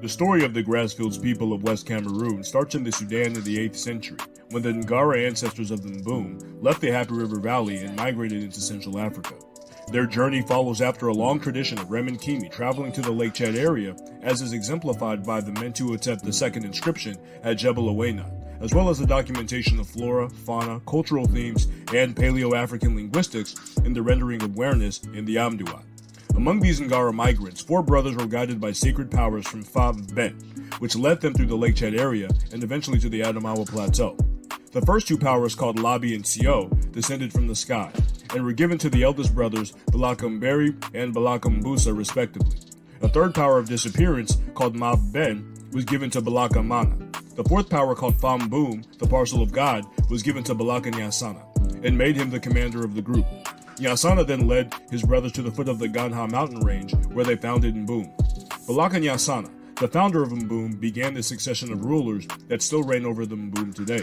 The story of the Grassfields people of West Cameroon starts in the Sudan in the 8th century, when the Ngara ancestors of the Mboum left the Happy River Valley and migrated into Central Africa. Their journey follows after a long tradition of Remen-Kimi traveling to the Lake Chad area, as is exemplified by the Mentuhotep II inscription at Jebel Awena, as well as the documentation of flora, fauna, cultural themes, and Paleo-African linguistics in the rendering of awareness in the Amduat. Among these Ngara migrants, 4 brothers were guided by sacred powers from Fab Ben, which led them through the Lake Chad area and eventually to the Adamawa Plateau. The first 2 powers, called Labi and Sio, descended from the sky, and were given to the eldest brothers Balakamberi and Balakambusa respectively. A third power of disappearance, called Mab Ben, was given to Balakamana. The 4th power, called Fam Boom, the parcel of God, was given to Balaka Nyasana, and made him the commander of the group. Nyasana then led his brothers to the foot of the Ganha mountain range, where they founded Mboum. Balaka Nyasana, the founder of Mboum, began the succession of rulers that still reign over the Mboum today.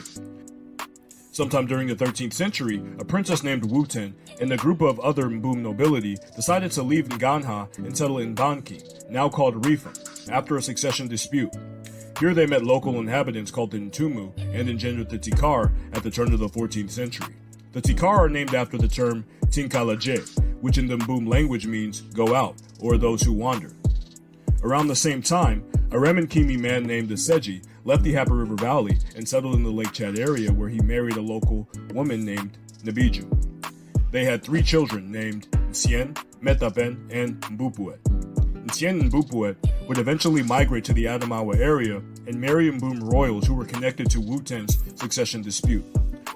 Sometime during the 13th century, a princess named Wuten and a group of other Mboum nobility decided to leave Nganha and settle in Banki, now called Rifa, after a succession dispute. Here they met local inhabitants called the Ntumu and engendered the Tikar at the turn of the 14th century. The Tikar are named after the term Tinkalaje, which in the Mboum language means go out, or those who wander. Around the same time, a Remen-Kimi man named Aseji left the Happy River Valley and settled in the Lake Chad area, where he married a local woman named Nabiju. They had 3 children named Nsien, Metapen, and Mbupuet. Nsien and Mbupuet would eventually migrate to the Adamawa area and marry Mboum royals who were connected to Wuten's succession dispute.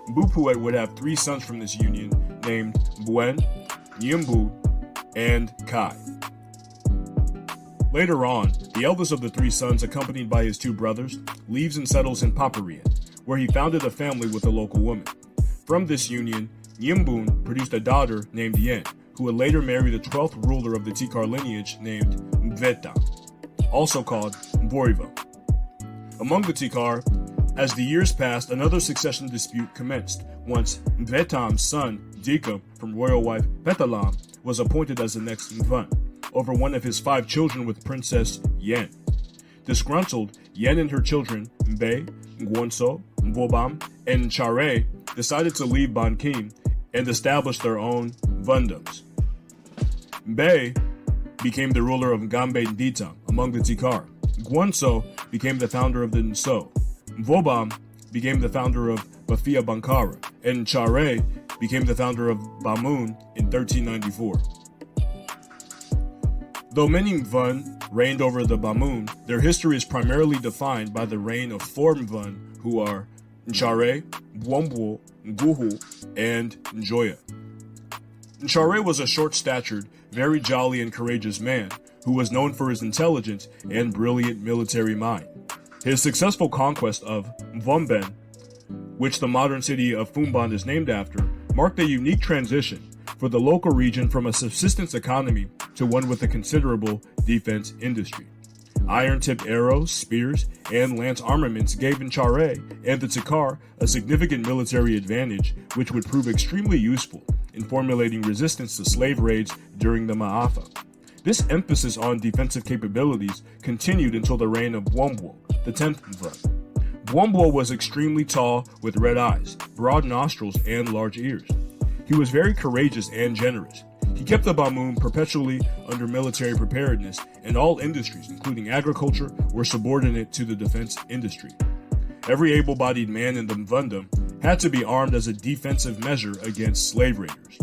Mbupuet would have 3 sons from this union named Mbuen, Nyimbu, and Kai. Later on, the eldest of the 3 sons, accompanied by his 2 brothers, leaves and settles in Paparian, where he founded a family with a local woman. From this union, Nyimbun produced a daughter named Yen, who would later marry the 12th ruler of the Tikar lineage named Mveta, also called Mboriva. Among the Tikar, as the years passed, another succession dispute commenced once Mvetam's son, Dika, from royal wife Betalam, was appointed as the next Mvan, over one of his 5 children with Princess Yen. Disgruntled, Yen and her children, Mbe, Ngwonso, Mbobam, and Chare, decided to leave Bankim and establish their own Vundums. Mbe became the ruler of Ngambe Nditam among the Tikar. Ngwonso became the founder of the Nso. Mbobam became the founder of Bafia Bankara, and Chare became the founder of Bamun in 1394. Though many Mvan reigned over the Bamun, their history is primarily defined by the reign of 4 Mvan, who are Nchare, Mbwombo, Guhu, and Joya. Nchare was a short-statured, very jolly and courageous man who was known for his intelligence and brilliant military mind. His successful conquest of Mvomben, which the modern city of Fumban is named after, marked a unique transition for the local region from a subsistence economy to one with a considerable defense industry. Iron-tipped arrows, spears, and lance armaments gave Nchare and the Tikar a significant military advantage, which would prove extremely useful in formulating resistance to slave raids during the Ma'afa. This emphasis on defensive capabilities continued until the reign of Bwombo, the 10th Mvan. Bwombo was extremely tall with red eyes, broad nostrils, and large ears. He was very courageous and generous. He kept the Bamun perpetually under military preparedness, and all industries, including agriculture, were subordinate to the defense industry. Every able-bodied man in the Mvundum had to be armed as a defensive measure against slave raiders.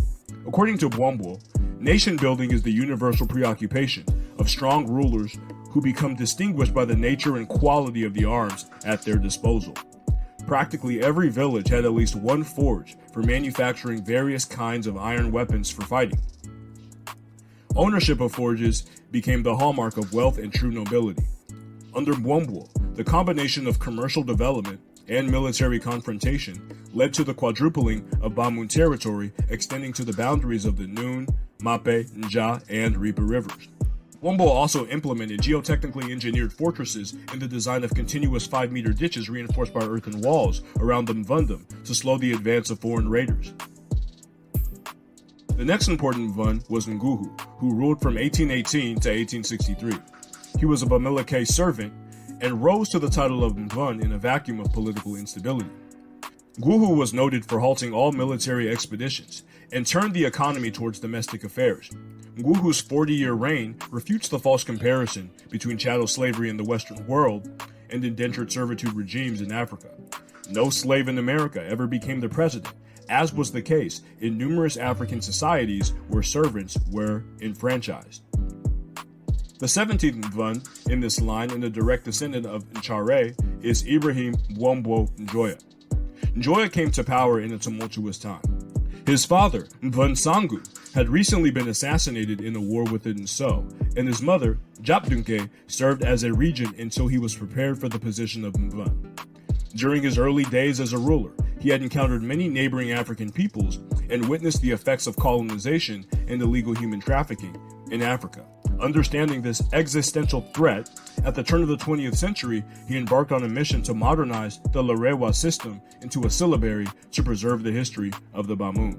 According to Bwombo, nation building is the universal preoccupation of strong rulers who become distinguished by the nature and quality of the arms at their disposal. Practically every village had at least one forge for manufacturing various kinds of iron weapons for fighting. Ownership of forges became the hallmark of wealth and true nobility. Under Bwombo, the combination of commercial development and military confrontation led to the quadrupling of Bamun territory extending to the boundaries of the Noon, Mape, Nja, and Ripa rivers. Bwombo also implemented geotechnically engineered fortresses in the design of continuous 5-meter ditches reinforced by earthen walls around the Mvundum to slow the advance of foreign raiders. The next important Mvan was Nguhu, who ruled from 1818 to 1863. He was a Bamileke servant and rose to the title of Mvun in a vacuum of political instability. Guhu was noted for halting all military expeditions and turned the economy towards domestic affairs. Guhu's 40-year reign refutes the false comparison between chattel slavery in the Western world and indentured servitude regimes in Africa. No slave in America ever became the president, as was the case in numerous African societies where servants were enfranchised. The 17th Mvun in this line and a direct descendant of Nchare is Ibrahim Bwombo Joya. Joya came to power in a tumultuous time. His father, Mvun Sangu, had recently been assassinated in a war with the Nso, and his mother, Japdunke, served as a regent until he was prepared for the position of Mvun. During his early days as a ruler, he had encountered many neighboring African peoples and witnessed the effects of colonization and illegal human trafficking in Africa. Understanding this existential threat, at the turn of the 20th century, he embarked on a mission to modernize the Larewa system into a syllabary to preserve the history of the Bamun.